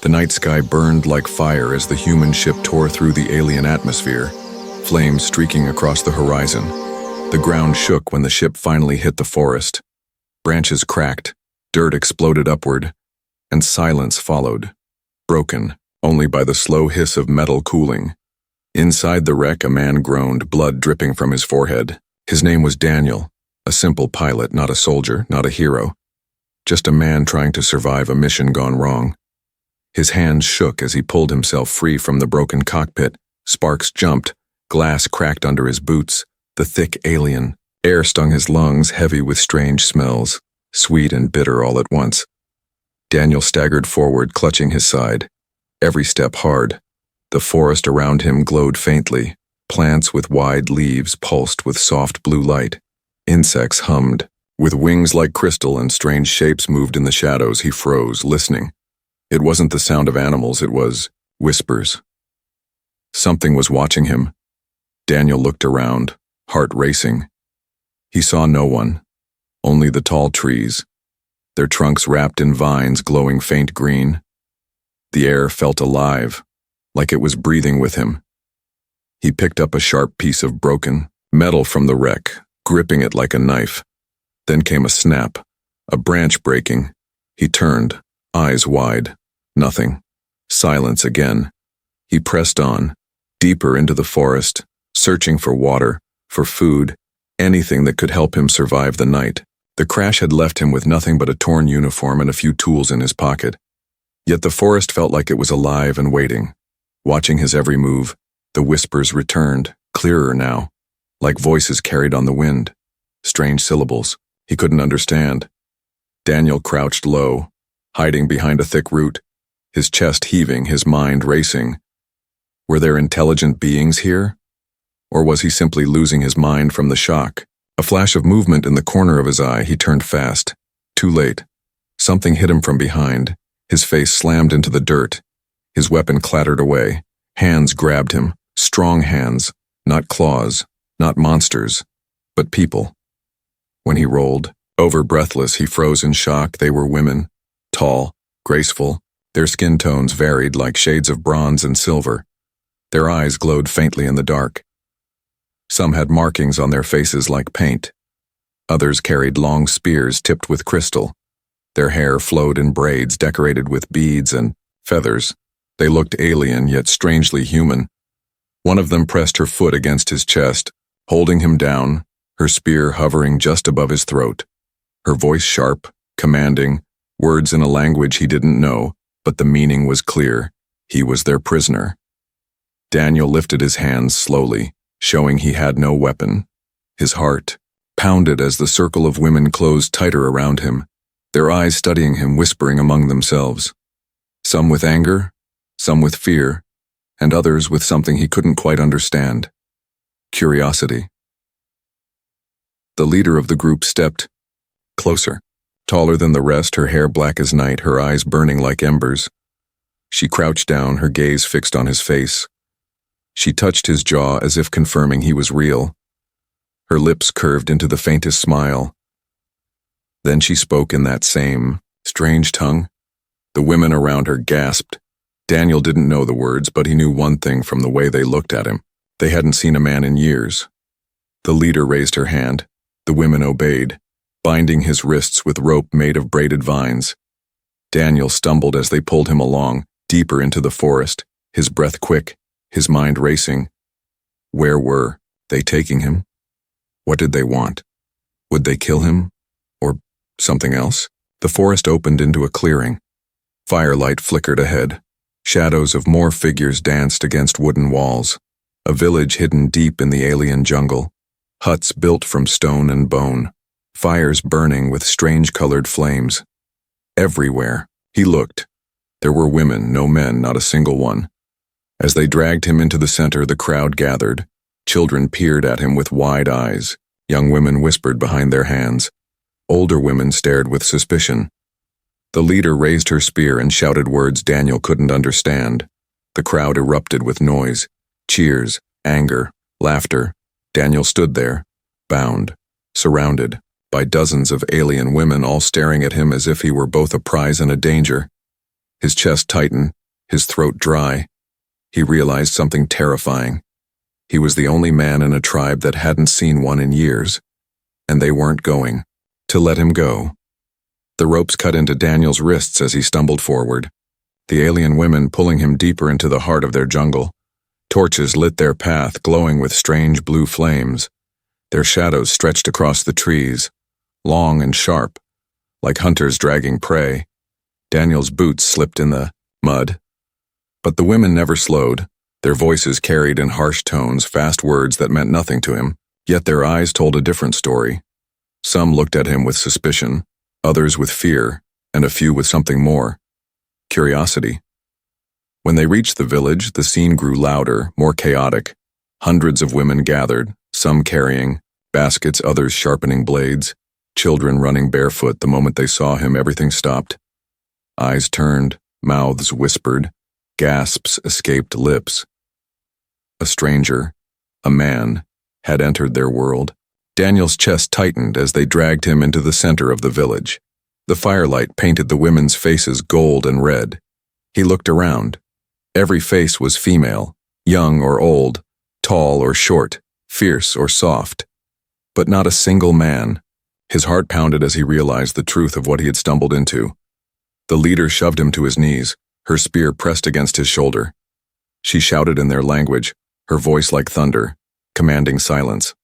The night sky burned like fire as the human ship tore through the alien atmosphere, flames streaking across the horizon. The ground shook when the ship finally hit the forest. Branches cracked, dirt exploded upward, and silence followed, broken only by the slow hiss of metal cooling. Inside the wreck, a man groaned, blood dripping from his forehead. His name was Daniel, a simple pilot, not a soldier, not a hero. Just a man trying to survive a mission gone wrong. His hands shook as he pulled himself free from the broken cockpit. Sparks jumped, glass cracked under his boots. The thick alien air stung his lungs, heavy with strange smells, sweet and bitter all at once. Daniel staggered forward, clutching his side. Every step hard. The forest around him glowed faintly. Plants with wide leaves pulsed with soft blue light. Insects hummed. With wings like crystal and strange shapes moved in the shadows, he froze, listening. It wasn't the sound of animals, it was whispers. Something was watching him. Daniel looked around, heart racing. He saw no one, only the tall trees, their trunks wrapped in vines glowing faint green. The air felt alive, like it was breathing with him. He picked up a sharp piece of broken metal from the wreck, gripping it like a knife. Then came a snap, a branch breaking. He turned, eyes wide. Nothing. Silence again. He pressed on, deeper into the forest, searching for water, for food, anything that could help him survive the night. The crash had left him with nothing but a torn uniform and a few tools in his pocket. Yet the forest felt like it was alive and waiting. Watching his every move, the whispers returned, clearer now, like voices carried on the wind. Strange syllables he couldn't understand. Daniel crouched low, hiding behind a thick root, his chest heaving, his mind racing. Were there intelligent beings here? Or was he simply losing his mind from the shock? A flash of movement in the corner of his eye, he turned fast. Too late. Something hit him from behind. His face slammed into the dirt. His weapon clattered away. Hands grabbed him. Strong hands. Not claws. Not monsters. But people. When he rolled, over breathless, he froze in shock. They were women. Tall. Graceful. Their skin tones varied like shades of bronze and silver. Their eyes glowed faintly in the dark. Some had markings on their faces like paint. Others carried long spears tipped with crystal. Their hair flowed in braids decorated with beads and feathers. They looked alien yet strangely human. One of them pressed her foot against his chest, holding him down, her spear hovering just above his throat. Her voice sharp, commanding, words in a language he didn't know, but the meaning was clear. He was their prisoner. Daniel lifted his hands slowly, showing he had no weapon. His heart pounded as the circle of women closed tighter around him, their eyes studying him, whispering among themselves. Some with anger, some with fear, and others with something he couldn't quite understand. Curiosity. The leader of the group stepped closer. Taller than the rest, her hair black as night, her eyes burning like embers. She crouched down, her gaze fixed on his face. She touched his jaw as if confirming he was real. Her lips curved into the faintest smile. Then she spoke in that same, strange tongue. The women around her gasped. Daniel didn't know the words, but he knew one thing from the way they looked at him. They hadn't seen a man in years. The leader raised her hand. The women obeyed, binding his wrists with rope made of braided vines. Daniel stumbled as they pulled him along, deeper into the forest, his breath quick, his mind racing. Where were they taking him? What did they want? Would they kill him? Or something else? The forest opened into a clearing. Firelight flickered ahead. Shadows of more figures danced against wooden walls. A village hidden deep in the alien jungle. Huts built from stone and bone. Fires burning with strange-colored flames. Everywhere he looked, there were women, no men, not a single one. As they dragged him into the center, the crowd gathered. Children peered at him with wide eyes. Young women whispered behind their hands. Older women stared with suspicion. The leader raised her spear and shouted words Daniel couldn't understand. The crowd erupted with noise. Cheers, anger, laughter. Daniel stood there, bound, surrounded by dozens of alien women all staring at him as if he were both a prize and a danger. His chest tightened, his throat dry. He realized something terrifying. He was the only man in a tribe that hadn't seen one in years, and they weren't going to let him go. The ropes cut into Daniel's wrists as he stumbled forward, the alien women pulling him deeper into the heart of their jungle. Torches lit their path, glowing with strange blue flames. Their shadows stretched across the trees, long and sharp, like hunters dragging prey. Daniel's boots slipped in the mud. But the women never slowed. Their voices carried in harsh tones fast words that meant nothing to him, yet their eyes told a different story. Some looked at him with suspicion, others with fear, and a few with something more: curiosity. When they reached the village, the scene grew louder, more chaotic. Hundreds of women gathered, some carrying baskets, others sharpening blades, children running barefoot. The moment they saw him, everything stopped. Eyes turned, mouths whispered, gasps escaped lips. A stranger, a man, had entered their world. Daniel's chest tightened as they dragged him into the center of the village. The firelight painted the women's faces gold and red. He looked around. Every face was female, young or old, tall or short, fierce or soft. But not a single man. His heart pounded as he realized the truth of what he had stumbled into. The leader shoved him to his knees, her spear pressed against his shoulder. She shouted in their language, her voice like thunder, commanding silence.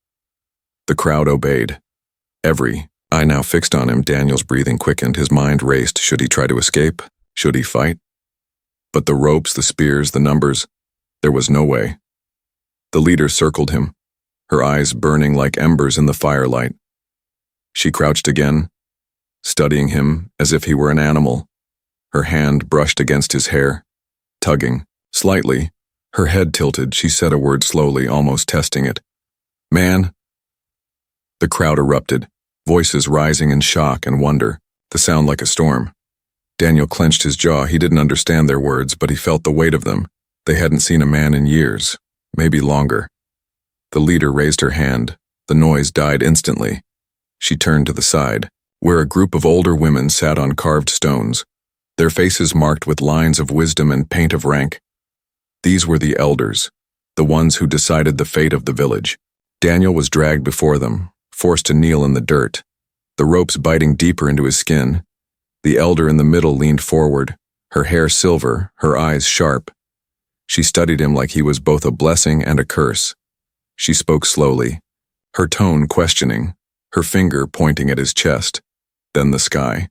The crowd obeyed. Every eye now fixed on him. Daniel's breathing quickened, his mind raced. Should he try to escape? Should he fight? But the ropes, the spears, the numbers, there was no way. The leader circled him, her eyes burning like embers in the firelight. She crouched again, studying him as if he were an animal. Her hand brushed against his hair, tugging. Slightly, her head tilted, she said a word slowly, almost testing it. "Man." The crowd erupted, voices rising in shock and wonder, the sound like a storm. Daniel clenched his jaw. He didn't understand their words, but he felt the weight of them. They hadn't seen a man in years, maybe longer. The leader raised her hand. The noise died instantly. She turned to the side, where a group of older women sat on carved stones, their faces marked with lines of wisdom and paint of rank. These were the elders, the ones who decided the fate of the village. Daniel was dragged before them, forced to kneel in the dirt, the ropes biting deeper into his skin. The elder in the middle leaned forward, her hair silver, her eyes sharp. She studied him like he was both a blessing and a curse. She spoke slowly, her tone questioning, her finger pointing at his chest, then the sky,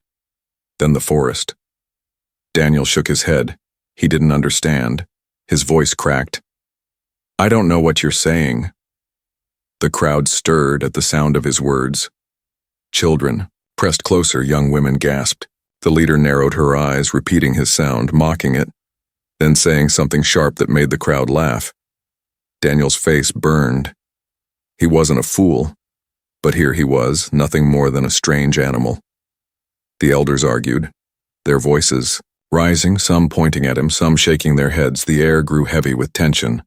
then the forest. Daniel shook his head. He didn't understand. His voice cracked. "I don't know what you're saying." The crowd stirred at the sound of his words. Children pressed closer, young women gasped. The leader narrowed her eyes, repeating his sound, mocking it, then saying something sharp that made the crowd laugh. Daniel's face burned. He wasn't a fool, but here he was, nothing more than a strange animal. The elders argued, their voices rising, some pointing at him, some shaking their heads. The air grew heavy with tension.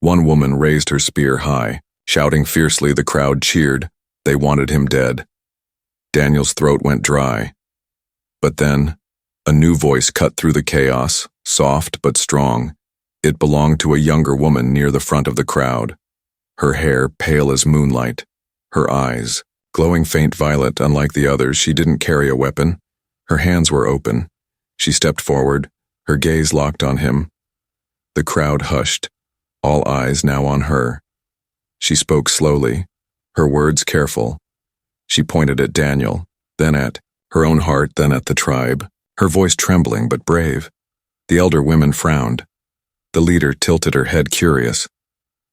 One woman raised her spear high, shouting fiercely. The crowd cheered. They wanted him dead. Daniel's throat went dry. But then, a new voice cut through the chaos, soft but strong. It belonged to a younger woman near the front of the crowd. Her hair pale as moonlight, her eyes glowing faint violet. Unlike the others, she didn't carry a weapon. Her hands were open. She stepped forward, her gaze locked on him. The crowd hushed, all eyes now on her. She spoke slowly, her words careful. She pointed at Daniel, then at her own heart, then at the tribe, her voice trembling but brave. The elder women frowned. The leader tilted her head, curious.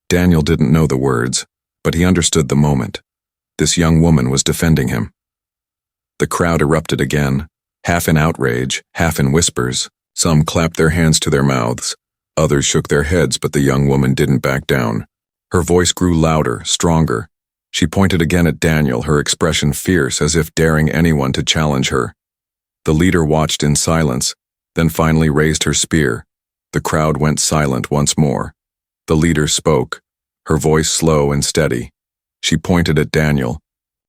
Daniel didn't know the words, but he understood the moment. This young woman was defending him. The crowd erupted again, half in outrage, half in whispers. Some clapped their hands to their mouths. Others shook their heads, but the young woman didn't back down. Her voice grew louder, stronger. She pointed again at Daniel, her expression fierce, as if daring anyone to challenge her. The leader watched in silence, then finally raised her spear. The crowd went silent once more. The leader spoke, her voice slow and steady. She pointed at Daniel,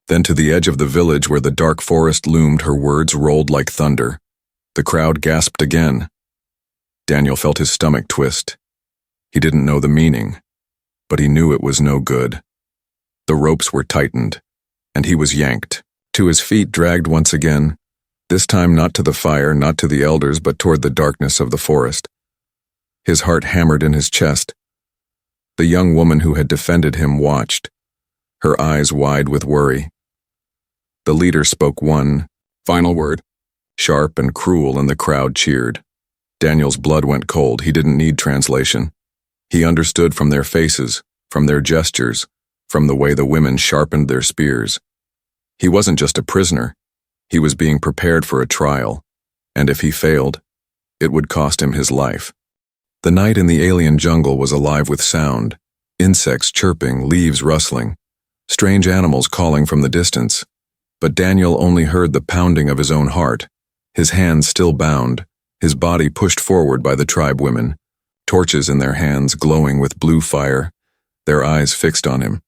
then to the edge of the village where the dark forest loomed. Her words rolled like thunder. The crowd gasped again. Daniel felt his stomach twist. He didn't know the meaning, but he knew it was no good. The ropes were tightened, and he was yanked. To his feet, dragged once again, this time not to the fire, not to the elders, but toward the darkness of the forest. His heart hammered in his chest. The young woman who had defended him watched, her eyes wide with worry. The leader spoke one final word, sharp and cruel, and the crowd cheered. Daniel's blood went cold. He didn't need translation. He understood from their faces, from their gestures, from the way the women sharpened their spears. He wasn't just a prisoner. He was being prepared for a trial, and if he failed, it would cost him his life. The night in the alien jungle was alive with sound, insects chirping, leaves rustling, strange animals calling from the distance. But Daniel only heard the pounding of his own heart, his hands still bound, his body pushed forward by the tribe women, torches in their hands glowing with blue fire, their eyes fixed on him.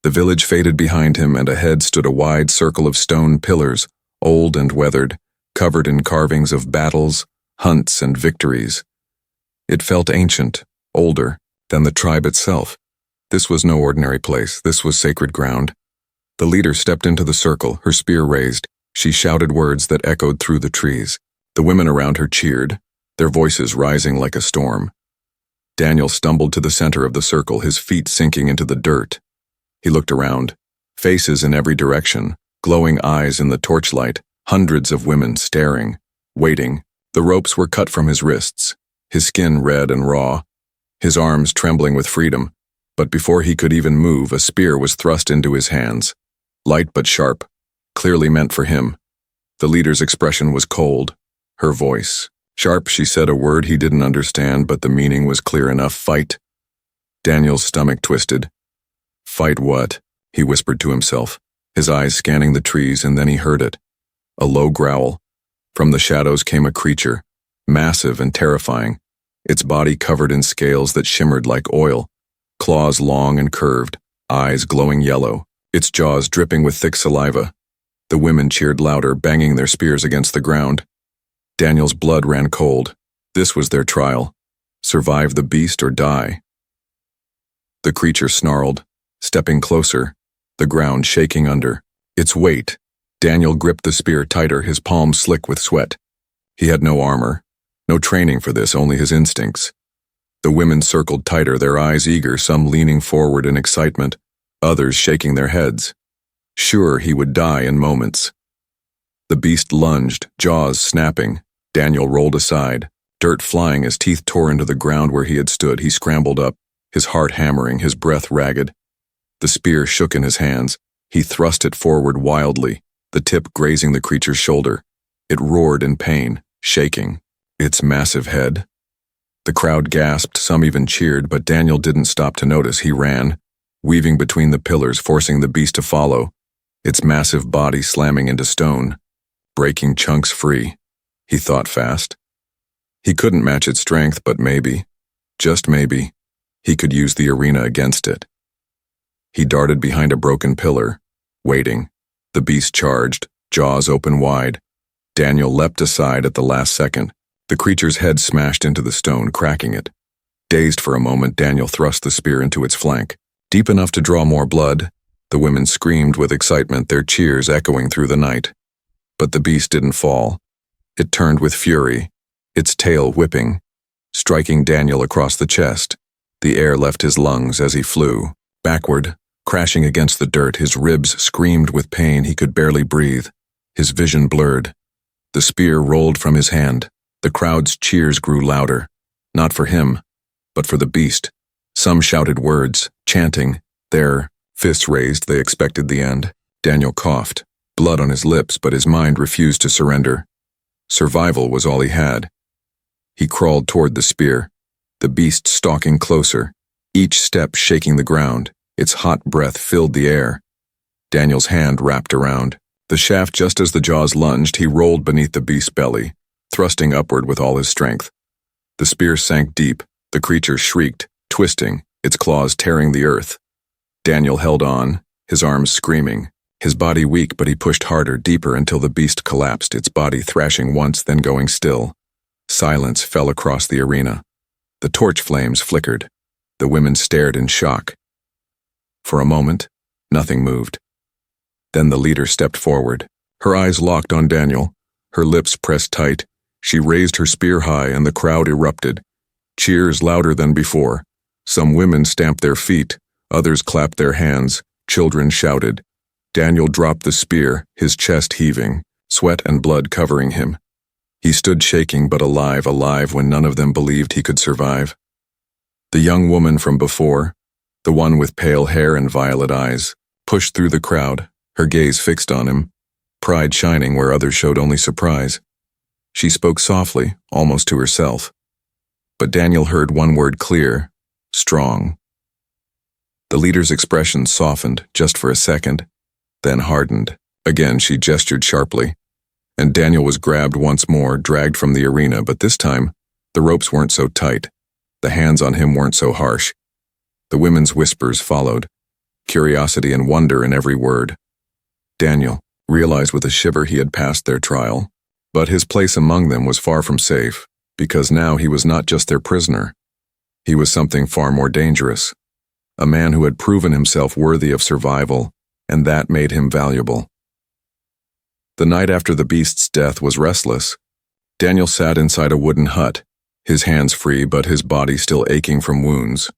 The village faded behind him, and ahead stood a wide circle of stone pillars, old and weathered, covered in carvings of battles, hunts, and victories. It felt ancient, older than the tribe itself. This was no ordinary place. This was sacred ground. The leader stepped into the circle, her spear raised. She shouted words that echoed through the trees. The women around her cheered, their voices rising like a storm. Daniel stumbled to the center of the circle, his feet sinking into the dirt. He looked around, faces in every direction, glowing eyes in the torchlight, hundreds of women staring, waiting. The ropes were cut from his wrists, his skin red and raw, his arms trembling with freedom. But before he could even move, a spear was thrust into his hands, light but sharp, clearly meant for him. The leader's expression was cold, her voice sharp. She said a word he didn't understand, but the meaning was clear enough. Fight. Daniel's stomach twisted. Fight what? He whispered to himself, his eyes scanning the trees, and then he heard it. A low growl. From the shadows came a creature, massive and terrifying, its body covered in scales that shimmered like oil, claws long and curved, eyes glowing yellow, its jaws dripping with thick saliva. The women cheered louder, banging their spears against the ground. Daniel's blood ran cold. This was their trial. Survive the beast or die. The creature snarled, stepping closer, the ground shaking under its weight. Daniel gripped the spear tighter, his palms slick with sweat. He had no armor, no training for this, only his instincts. The women circled tighter, their eyes eager, some leaning forward in excitement, others shaking their heads. Sure, he would die in moments. The beast lunged, jaws snapping. Daniel rolled aside, dirt flying as teeth tore into the ground where he had stood. He scrambled up, his heart hammering, his breath ragged. The spear shook in his hands. He thrust it forward wildly, the tip grazing the creature's shoulder. It roared in pain, shaking, its massive head. The crowd gasped, some even cheered, but Daniel didn't stop to notice. He ran, weaving between the pillars, forcing the beast to follow, its massive body slamming into stone, breaking chunks free. He thought fast. He couldn't match its strength, but maybe, just maybe, he could use the arena against it. He darted behind a broken pillar, waiting. The beast charged, jaws open wide. Daniel leapt aside at the last second. The creature's head smashed into the stone, cracking it. Dazed for a moment, Daniel thrust the spear into its flank, deep enough to draw more blood. The women screamed with excitement, their cheers echoing through the night. But the beast didn't fall. It turned with fury, its tail whipping, striking Daniel across the chest. The air left his lungs as he flew, backward, crashing against the dirt. His ribs screamed with pain. He could barely breathe. His vision blurred. The spear rolled from his hand. The crowd's cheers grew louder, not for him, but for the beast. Some shouted words, chanting, their fists raised. They expected the end. Daniel coughed, blood on his lips, but his mind refused to surrender. Survival was all he had. He crawled toward the spear, the beast stalking closer, each step shaking the ground. Its hot breath filled the air. Daniel's hand wrapped around the shaft. Just as the jaws lunged, he rolled beneath the beast's belly, thrusting upward with all his strength. The spear sank deep. The creature shrieked, twisting, its claws tearing the earth. Daniel held on, his arms screaming, his body weak, but he pushed harder, deeper, until the beast collapsed, its body thrashing once, then going still. Silence fell across the arena. The torch flames flickered. The women stared in shock. For a moment, nothing moved. Then the leader stepped forward. Her eyes locked on Daniel. Her lips pressed tight. She raised her spear high and the crowd erupted. Cheers louder than before. Some women stamped their feet. Others clapped their hands. Children shouted. Daniel dropped the spear, his chest heaving, sweat and blood covering him. He stood shaking but alive when none of them believed he could survive. The young woman from before, the one with pale hair and violet eyes, pushed through the crowd, her gaze fixed on him, pride shining where others showed only surprise. She spoke softly, almost to herself. But Daniel heard one word clear: strong. The leader's expression softened just for a second, then hardened. Again she gestured sharply, and Daniel was grabbed once more, dragged from the arena, but this time, the ropes weren't so tight. The hands on him weren't so harsh. The women's whispers followed, curiosity and wonder in every word. Daniel realized with a shiver he had passed their trial, but his place among them was far from safe, because now he was not just their prisoner. He was something far more dangerous, a man who had proven himself worthy of survival, and that made him valuable. The night after the beast's death was restless. Daniel sat inside a wooden hut, his hands free but his body still aching from wounds.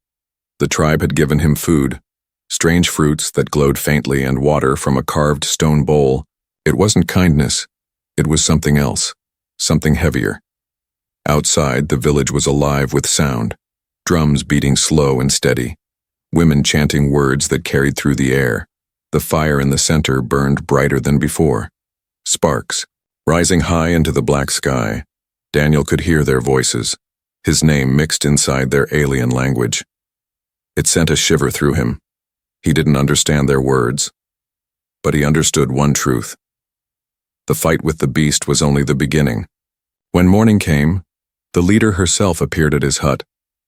The tribe had given him food, strange fruits that glowed faintly and water from a carved stone bowl. It wasn't kindness, it was something else, something heavier. Outside, the village was alive with sound, drums beating slow and steady, women chanting words that carried through the air. The fire in the center burned brighter than before. Sparks, rising high into the black sky. Daniel could hear their voices, his name mixed inside their alien language. It sent a shiver through him. He didn't understand their words, but he understood one truth. The fight with the beast was only the beginning. When morning came, the leader herself appeared at his hut,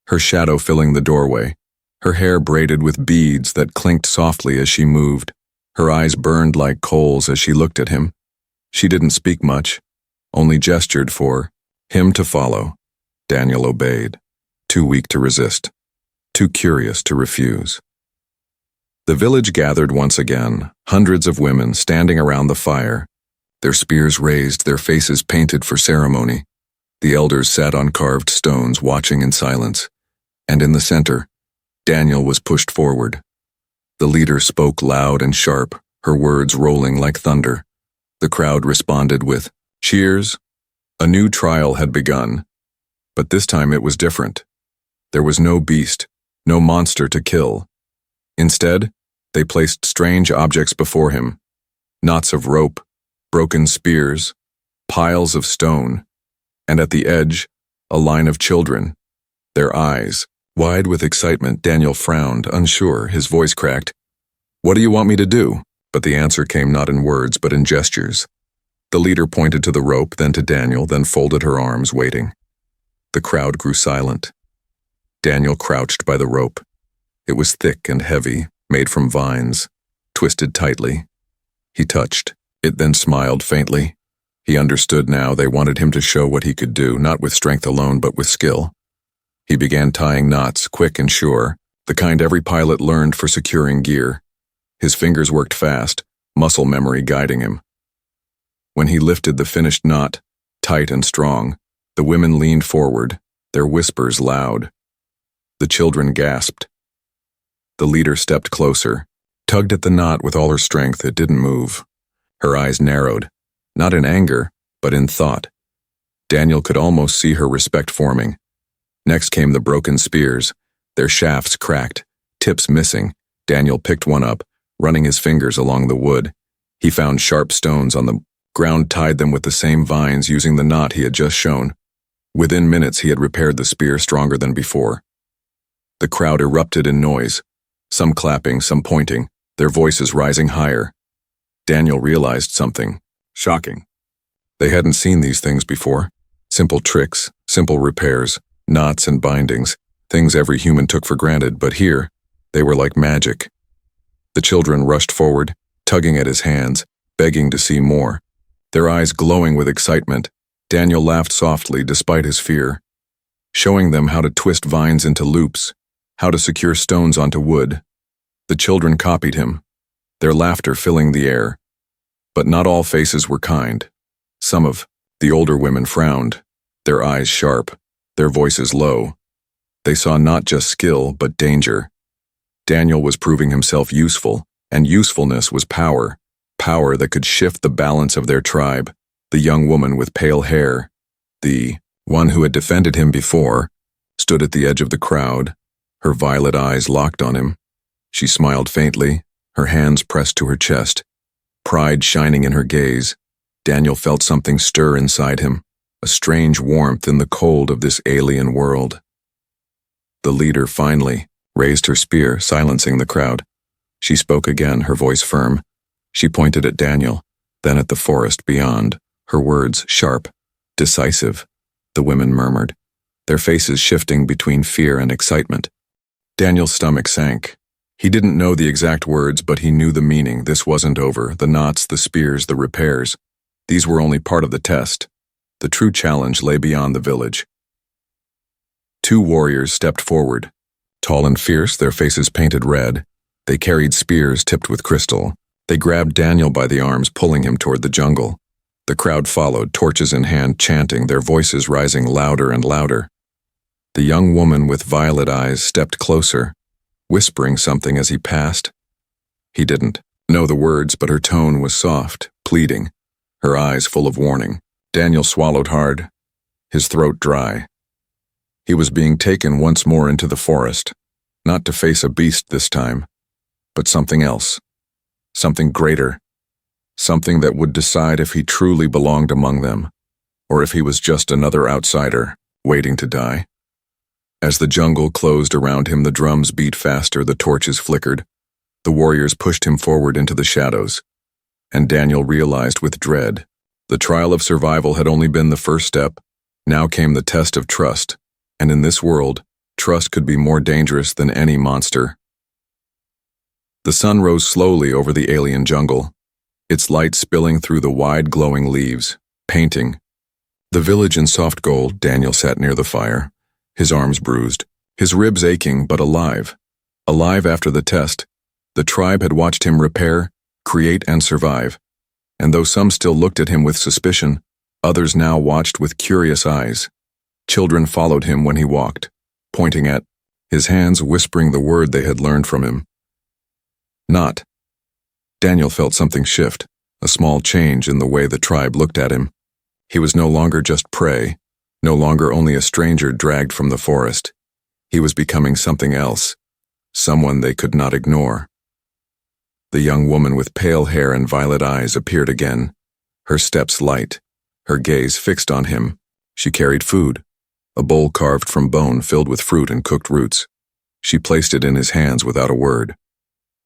her shadow filling the doorway, her hair braided with beads that clinked softly as she moved. Her eyes burned like coals as she looked at him. She didn't speak much, only gestured for him to follow. Daniel obeyed, too weak to resist, too curious to refuse. The village gathered once again, hundreds of women standing around the fire, their spears raised, their faces painted for ceremony. The elders sat on carved stones watching in silence, and in the center, Daniel was pushed forward. The leader spoke loud and sharp, her words rolling like thunder. The crowd responded with cheers. A new trial had begun, but this time it was different. There was no beast, no monster to kill. Instead, they placed strange objects before him, knots of rope, broken spears, piles of stone, and at the edge, a line of children, their eyes wide with excitement. Daniel frowned, unsure, his voice cracked. "What do you want me to do?" But the answer came not in words, but in gestures. The leader pointed to the rope, then to Daniel, then folded her arms, waiting. The crowd grew silent. Daniel crouched by the rope. It was thick and heavy, made from vines, twisted tightly. He touched it, then smiled faintly. He understood now they wanted him to show what he could do, not with strength alone, but with skill. He began tying knots, quick and sure, the kind every pilot learned for securing gear. His fingers worked fast, muscle memory guiding him. When he lifted the finished knot, tight and strong, the women leaned forward, their whispers loud. The children gasped. The leader stepped closer, tugged at the knot with all her strength. It didn't move. Her eyes narrowed, not in anger, but in thought. Daniel could almost see her respect forming. Next came the broken spears, their shafts cracked, tips missing. Daniel picked one up, running his fingers along the wood. He found sharp stones on the ground, tied them with the same vines using the knot he had just shown. Within minutes he had repaired the spear stronger than before. The crowd erupted in noise, some clapping, some pointing, their voices rising higher. Daniel realized something shocking. They hadn't seen these things before. Simple tricks, simple repairs, knots and bindings, things every human took for granted, but here, they were like magic. The children rushed forward, tugging at his hands, begging to see more, their eyes glowing with excitement. Daniel laughed softly despite his fear, showing them how to twist vines into loops, how to secure stones onto wood. The children copied him, their laughter filling the air. But not all faces were kind. Some of the older women frowned, their eyes sharp, their voices low. They saw not just skill, but danger. Daniel was proving himself useful, and usefulness was power, power that could shift the balance of their tribe. The young woman with pale hair, the one who had defended him before, stood at the edge of the crowd, her violet eyes locked on him. She smiled faintly, her hands pressed to her chest, pride shining in her gaze. Daniel felt something stir inside him, a strange warmth in the cold of this alien world. The leader finally raised her spear, silencing the crowd. She spoke again, her voice firm. She pointed at Daniel, then at the forest beyond, her words sharp, decisive. The women murmured, their faces shifting between fear and excitement. Daniel's stomach sank. He didn't know the exact words, but he knew the meaning. This wasn't over. The knots, the spears, the repairs. These were only part of the test. The true challenge lay beyond the village. Two warriors stepped forward. Tall and fierce, their faces painted red. They carried spears tipped with crystal. They grabbed Daniel by the arms, pulling him toward the jungle. The crowd followed, torches in hand, chanting, their voices rising louder and louder. The young woman with violet eyes stepped closer, whispering something as he passed. He didn't know the words, but her tone was soft, pleading, her eyes full of warning. Daniel swallowed hard, his throat dry. He was being taken once more into the forest, not to face a beast this time, but something else, something greater, something that would decide if he truly belonged among them, or if he was just another outsider, waiting to die. As the jungle closed around him, the drums beat faster, the torches flickered. The warriors pushed him forward into the shadows, and Daniel realized with dread, the trial of survival had only been the first step. Now came the test of trust, and in this world, trust could be more dangerous than any monster. The sun rose slowly over the alien jungle, its light spilling through the wide glowing leaves, painting the village in soft gold. Daniel sat near the fire, his arms bruised, his ribs aching but alive. Alive after the test. The tribe had watched him repair, create, and survive. And though some still looked at him with suspicion, others now watched with curious eyes. Children followed him when he walked, pointing at his hands, whispering the word they had learned from him. Not. Daniel felt something shift, a small change in the way the tribe looked at him. He was no longer just prey, no longer only a stranger dragged from the forest. He was becoming something else, someone they could not ignore. The young woman with pale hair and violet eyes appeared again, her steps light, her gaze fixed on him. She carried food, a bowl carved from bone filled with fruit and cooked roots. She placed it in his hands without a word.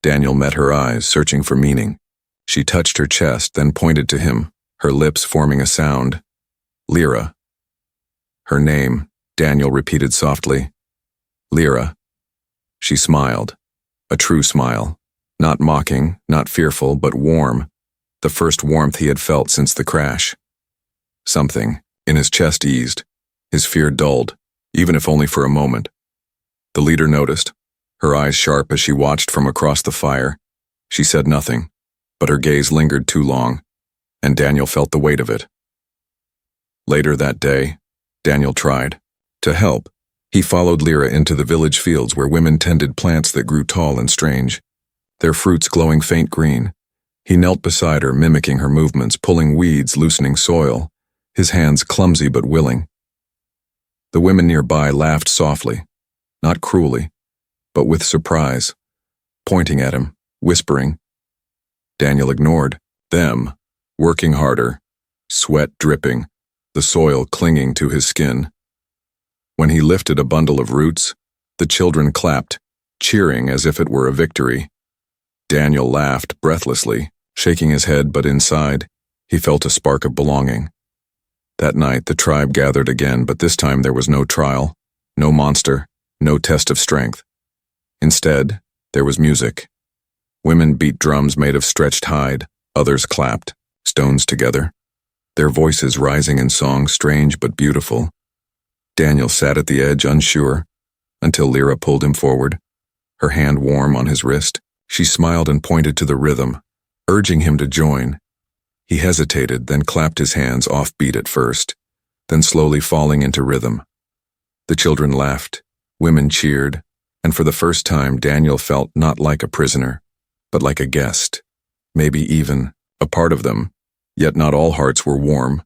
Daniel met her eyes, searching for meaning. She touched her chest, then pointed to him, her lips forming a sound. Lyra. Her name, Daniel repeated softly. Lyra. She smiled, a true smile. Not mocking, not fearful, but warm, the first warmth he had felt since the crash. Something in his chest eased, his fear dulled, even if only for a moment. The leader noticed, her eyes sharp as she watched from across the fire. She said nothing, but her gaze lingered too long, and Daniel felt the weight of it. Later that day, Daniel tried to help. He followed Lyra into the village fields where women tended plants that grew tall and strange, their fruits glowing faint green. He knelt beside her, mimicking her movements, pulling weeds, loosening soil, his hands clumsy but willing. The women nearby laughed softly, not cruelly, but with surprise, pointing at him, whispering. Daniel ignored them, working harder, sweat dripping, the soil clinging to his skin. When he lifted a bundle of roots, the children clapped, cheering as if it were a victory. Daniel laughed breathlessly, shaking his head, but inside, he felt a spark of belonging. That night, the tribe gathered again, but this time there was no trial, no monster, no test of strength. Instead, there was music. Women beat drums made of stretched hide, others clapped, stones together. their voices rising in song strange but beautiful. Daniel sat at the edge, unsure, until Lyra pulled him forward, her hand warm on his wrist. She smiled and pointed to the rhythm, urging him to join. He hesitated, then clapped his hands offbeat at first, then slowly falling into rhythm. The children laughed, women cheered, and for the first time Daniel felt not like a prisoner, but like a guest, maybe even a part of them, yet not all hearts were warm.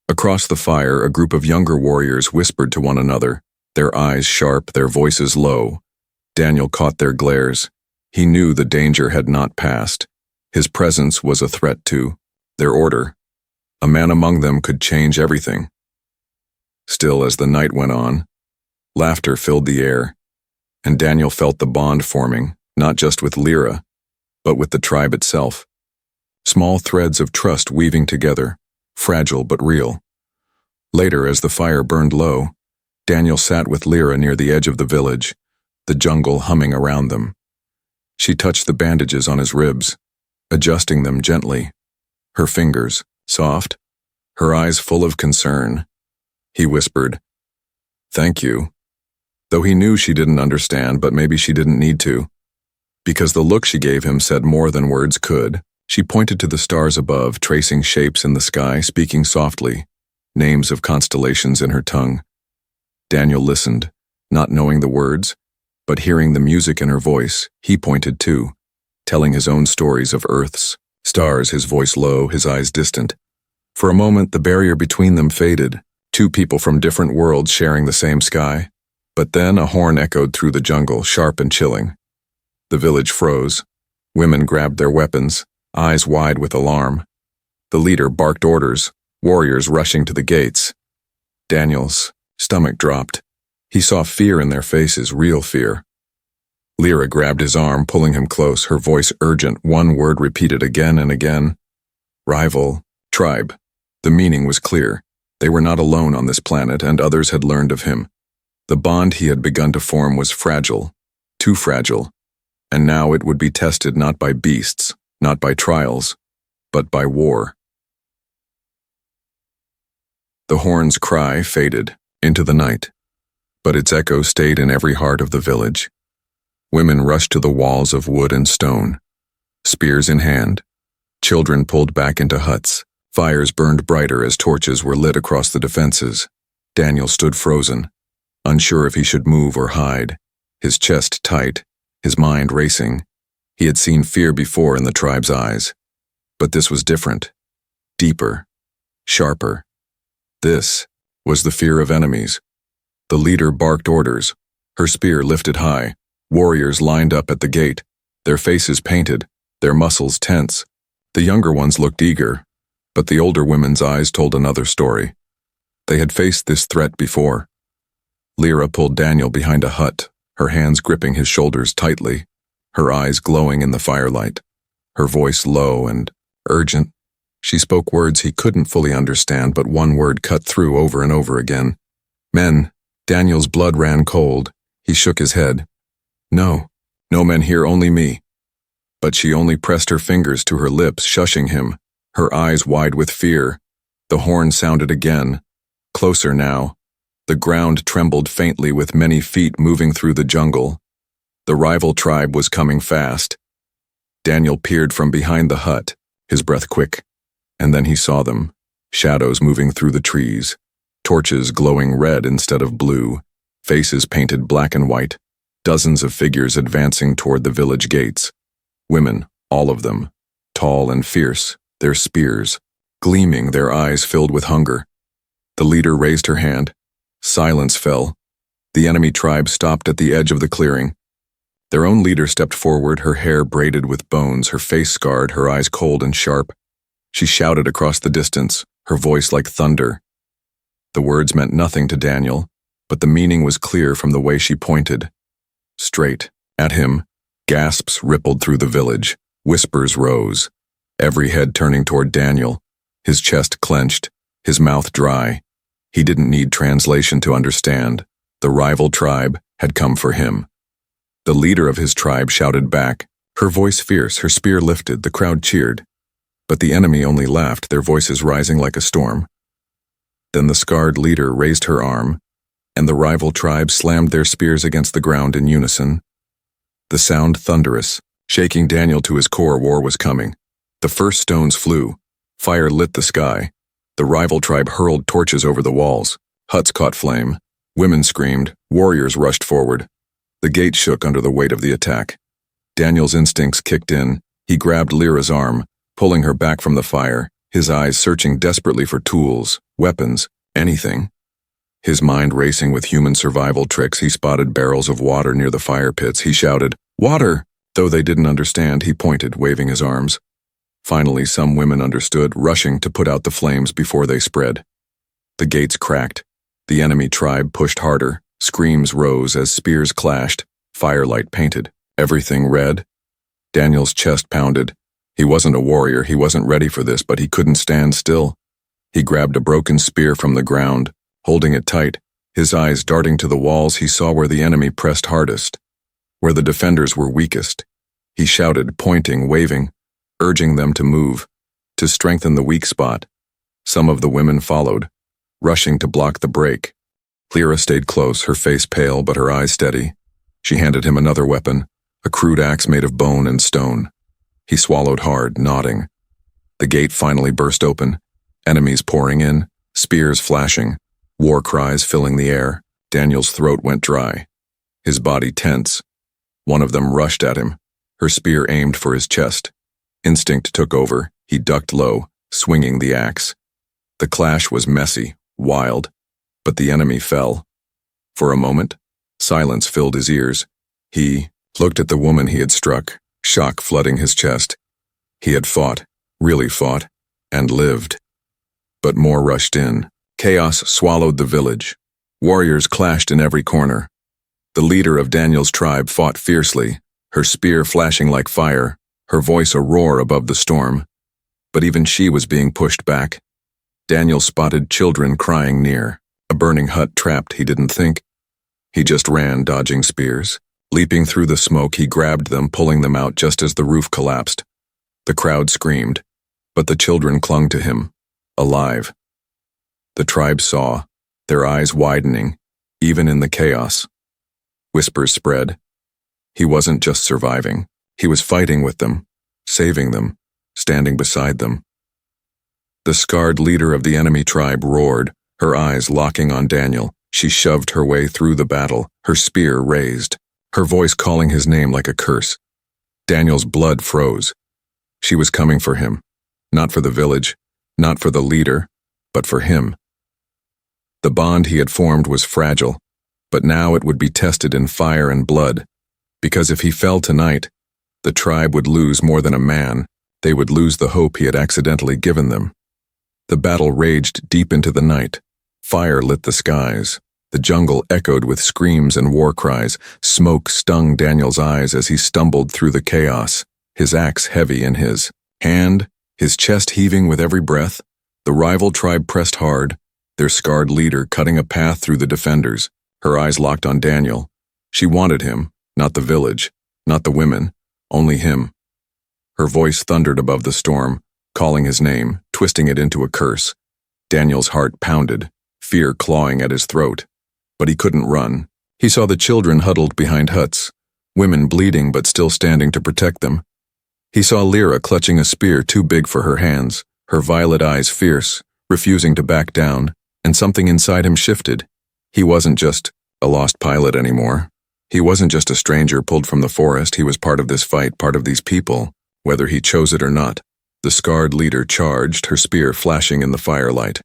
Across the fire, a group of younger warriors whispered to one another, their eyes sharp, their voices low. Daniel caught their glares. He knew the danger had not passed. His presence was a threat to their order. A man among them could change everything. Still, as the night went on, laughter filled the air, and Daniel felt the bond forming, not just with Lyra, but with the tribe itself. Small threads of trust weaving together, fragile but real. Later, as the fire burned low, Daniel sat with Lyra near the edge of the village, the jungle humming around them. She touched the bandages on his ribs, adjusting them gently, her fingers soft, her eyes full of concern. He whispered, "Thank you," though he knew she didn't understand, but maybe she didn't need to, because the look she gave him said more than words could. She pointed to the stars above, tracing shapes in the sky, speaking softly, names of constellations in her tongue. Daniel listened, not knowing the words, but hearing the music in her voice. He pointed too, telling his own stories of Earth's stars, his voice low, his eyes distant. For a moment, the barrier between them faded, two people from different worlds sharing the same sky. But then a horn echoed through the jungle, sharp and chilling. The village froze. Women grabbed their weapons, eyes wide with alarm. The leader barked orders, warriors rushing to the gates. Daniel's stomach dropped. He saw fear in their faces, real fear. Lyra grabbed his arm, pulling him close, her voice urgent, one word repeated again and again. Rival, tribe. The meaning was clear. They were not alone on this planet, and others had learned of him. The bond he had begun to form was fragile, too fragile, and now it would be tested not by beasts, not by trials, but by war. The horn's cry faded into the night, but its echo stayed in every heart of the village. Women rushed to the walls of wood and stone, spears in hand. Children pulled back into huts. Fires burned brighter as torches were lit across the defenses. Daniel stood frozen, unsure if he should move or hide, his chest tight, his mind racing. He had seen fear before in the tribe's eyes, but this was different, deeper, sharper. This was the fear of enemies. The leader barked orders, her spear lifted high. Warriors lined up at the gate, their faces painted, their muscles tense. The younger ones looked eager, but the older women's eyes told another story. They had faced this threat before. Lyra pulled Daniel behind a hut, her hands gripping his shoulders tightly, her eyes glowing in the firelight, her voice low and urgent. She spoke words he couldn't fully understand, but one word cut through over and over again. Men. Daniel's blood ran cold. He shook his head. No men here, only me. But she only pressed her fingers to her lips, shushing him, her eyes wide with fear. The horn sounded again, closer now. The ground trembled faintly with many feet moving through the jungle. The rival tribe was coming fast. Daniel peered from behind the hut, his breath quick, and then he saw them, shadows moving through the trees, torches glowing red instead of blue, faces painted black and white, dozens of figures advancing toward the village gates. Women, all of them, tall and fierce, their spears gleaming, their eyes filled with hunger. The leader raised her hand. Silence fell. The enemy tribe stopped at the edge of the clearing. Their own leader stepped forward, her hair braided with bones, her face scarred, her eyes cold and sharp. She shouted across the distance, her voice like thunder. The words meant nothing to Daniel, but the meaning was clear from the way she pointed. Straight at him, gasps rippled through the village, whispers rose, every head turning toward Daniel, his chest clenched, his mouth dry. He didn't need translation to understand. The rival tribe had come for him. The leader of his tribe shouted back, her voice fierce, her spear lifted. The crowd cheered. But the enemy only laughed, their voices rising like a storm. Then the scarred leader raised her arm, and the rival tribes slammed their spears against the ground in unison. The sound thunderous, shaking Daniel to his core. War was coming. The first stones flew. Fire lit the sky. The rival tribe hurled torches over the walls. Huts caught flame. Women screamed. Warriors rushed forward. The gate shook under the weight of the attack. Daniel's instincts kicked in. He grabbed Lyra's arm, pulling her back from the fire, his eyes searching desperately for tools, weapons, anything. His mind racing with human survival tricks, he spotted barrels of water near the fire pits. He shouted, "Water!" Though they didn't understand, he pointed, waving his arms. Finally, some women understood, rushing to put out the flames before they spread. The gates cracked. The enemy tribe pushed harder. Screams rose as spears clashed. Firelight painted everything red. Daniel's chest pounded. He wasn't a warrior, he wasn't ready for this, but he couldn't stand still. He grabbed a broken spear from the ground, holding it tight, his eyes darting to the walls. He saw where the enemy pressed hardest, where the defenders were weakest. He shouted, pointing, waving, urging them to move, to strengthen the weak spot. Some of the women followed, rushing to block the break. Lyra stayed close, her face pale but her eyes steady. She handed him another weapon, a crude axe made of bone and stone. He swallowed hard, nodding. The gate finally burst open, enemies pouring in, spears flashing, war cries filling the air. Daniel's throat went dry, his body tense. One of them rushed at him, her spear aimed for his chest. Instinct took over. He ducked low, swinging the axe. The clash was messy, wild, but the enemy fell. For a moment, silence filled his ears. He looked at the woman he had struck, shock flooding his chest. He had fought, really fought, and lived. But more rushed in. Chaos swallowed the village. Warriors clashed in every corner. The leader of Daniel's tribe fought fiercely, her spear flashing like fire, her voice a roar above the storm. But even she was being pushed back. Daniel spotted children crying near, a burning hut trapped. He didn't think. He just ran, dodging spears. Leaping through the smoke, he grabbed them, pulling them out just as the roof collapsed. The crowd screamed, but the children clung to him, alive. The tribe saw, their eyes widening, even in the chaos. Whispers spread. He wasn't just surviving. He was fighting with them, saving them, standing beside them. The scarred leader of the enemy tribe roared, her eyes locking on Daniel. She shoved her way through the battle, her spear raised, her voice calling his name like a curse. Daniel's blood froze. She was coming for him, not for the village, not for the leader, but for him. The bond he had formed was fragile, but now it would be tested in fire and blood, because if he fell tonight, the tribe would lose more than a man. They would lose the hope he had accidentally given them. The battle raged deep into the night. Fire lit the skies. The jungle echoed with screams and war cries. Smoke stung Daniel's eyes as he stumbled through the chaos, his axe heavy in his hand, his chest heaving with every breath. The rival tribe pressed hard, their scarred leader cutting a path through the defenders, her eyes locked on Daniel. She wanted him, not the village, not the women, only him. Her voice thundered above the storm, calling his name, twisting it into a curse. Daniel's heart pounded, fear clawing at his throat. But he couldn't run. He saw the children huddled behind huts, women bleeding but still standing to protect them. He saw Lyra clutching a spear too big for her hands, her violet eyes fierce, refusing to back down, and something inside him shifted. He wasn't just a lost pilot anymore. He wasn't just a stranger pulled from the forest. He was part of this fight, part of these people, whether he chose it or not. The scarred leader charged, her spear flashing in the firelight.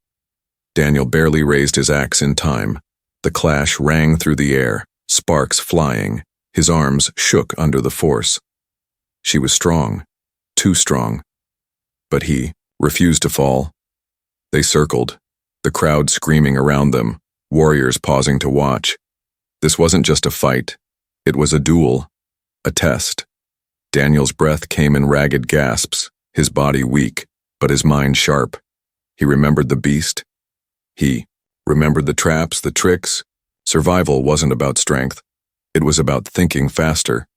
Daniel barely raised his axe in time. The clash rang through the air, sparks flying. His arms shook under the force. She was strong, too strong. But he refused to fall. They circled, the crowd screaming around them, warriors pausing to watch. This wasn't just a fight. It was a duel, a test. Daniel's breath came in ragged gasps, his body weak, but his mind sharp. He remembered the beast. He remembered the traps, the tricks. Survival wasn't about strength. It was about thinking faster.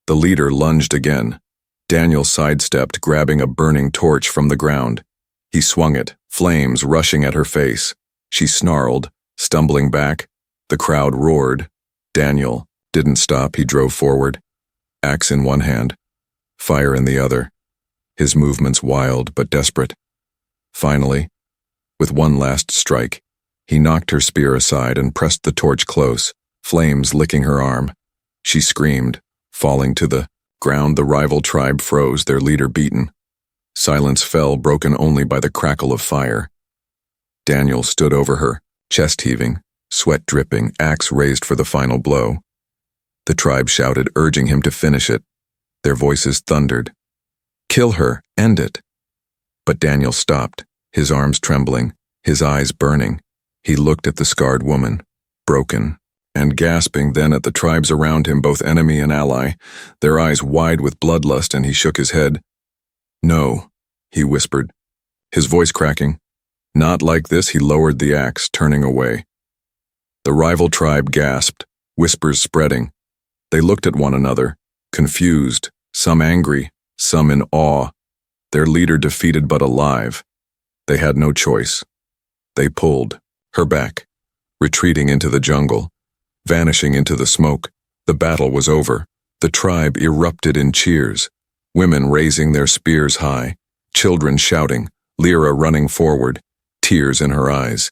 The leader lunged again. Daniel sidestepped, grabbing a burning torch from the ground. He swung it, flames rushing at her face. She snarled, stumbling back. The crowd roared. Daniel didn't stop. He drove forward, axe in one hand, fire in the other, his movements wild but desperate. Finally, with one last strike, he knocked her spear aside and pressed the torch close, flames licking her arm. She screamed, falling to the ground. The rival tribe froze, their leader beaten. Silence fell, broken only by the crackle of fire. Daniel stood over her, chest heaving, sweat dripping, axe raised for the final blow. The tribe shouted, urging him to finish it. Their voices thundered. Kill her, end it. But Daniel stopped, his arms trembling, his eyes burning. He looked at the scarred woman, broken and gasping, then at the tribes around him, both enemy and ally, their eyes wide with bloodlust, and he shook his head. No, he whispered, his voice cracking. Not like this. He lowered the axe, turning away. The rival tribe gasped, whispers spreading. They looked at one another, confused, some angry, some in awe. Their leader defeated but alive. They had no choice. They pulled her back, retreating into the jungle, vanishing into the smoke. The battle was over. The tribe erupted in cheers, women raising their spears high, children shouting, Lyra running forward, tears in her eyes.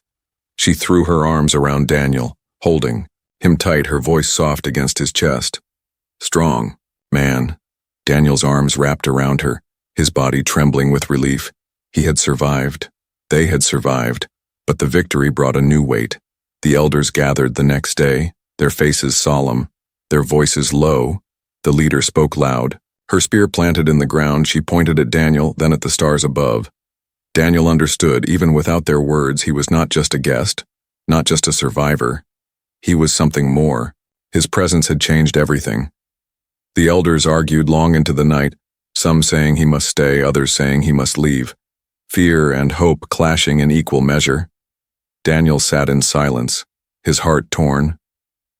She threw her arms around Daniel, holding him tight, her voice soft against his chest. Strong, man. Daniel's arms wrapped around her, his body trembling with relief. He had survived. They had survived. But the victory brought a new weight. The elders gathered the next day, their faces solemn, their voices low. The leader spoke loud. Her spear planted in the ground, she pointed at Daniel, then at the stars above. Daniel understood, even without their words, he was not just a guest, not just a survivor. He was something more. His presence had changed everything. The elders argued long into the night, some saying he must stay, others saying he must leave. Fear and hope clashing in equal measure. Daniel sat in silence, his heart torn.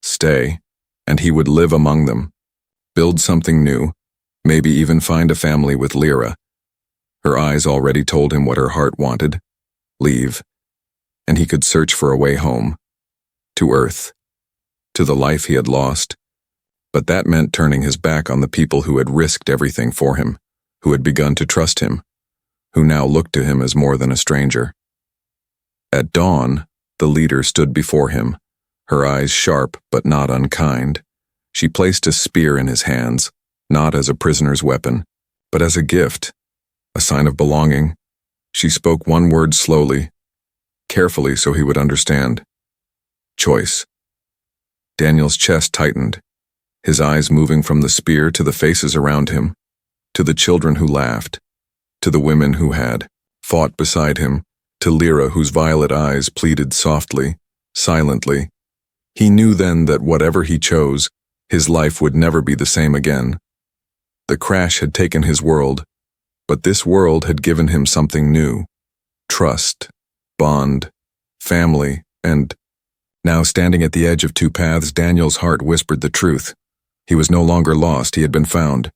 Stay, and he would live among them, build something new, maybe even find a family with Lyra. Her eyes already told him what her heart wanted. Leave, and he could search for a way home. To Earth, to the life he had lost. But that meant turning his back on the people who had risked everything for him, who had begun to trust him, who now looked to him as more than a stranger. At dawn, the leader stood before him, her eyes sharp but not unkind. She placed a spear in his hands, not as a prisoner's weapon, but as a gift, a sign of belonging. She spoke one word slowly, carefully so he would understand. Choice. Daniel's chest tightened, his eyes moving from the spear to the faces around him, to the children who laughed, to the women who had fought beside him, to Lyra whose violet eyes pleaded softly, silently. He knew then that whatever he chose, his life would never be the same again. The crash had taken his world, but this world had given him something new. Trust, bond, family, and now standing at the edge of two paths, Daniel's heart whispered the truth. He was no longer lost, he had been found.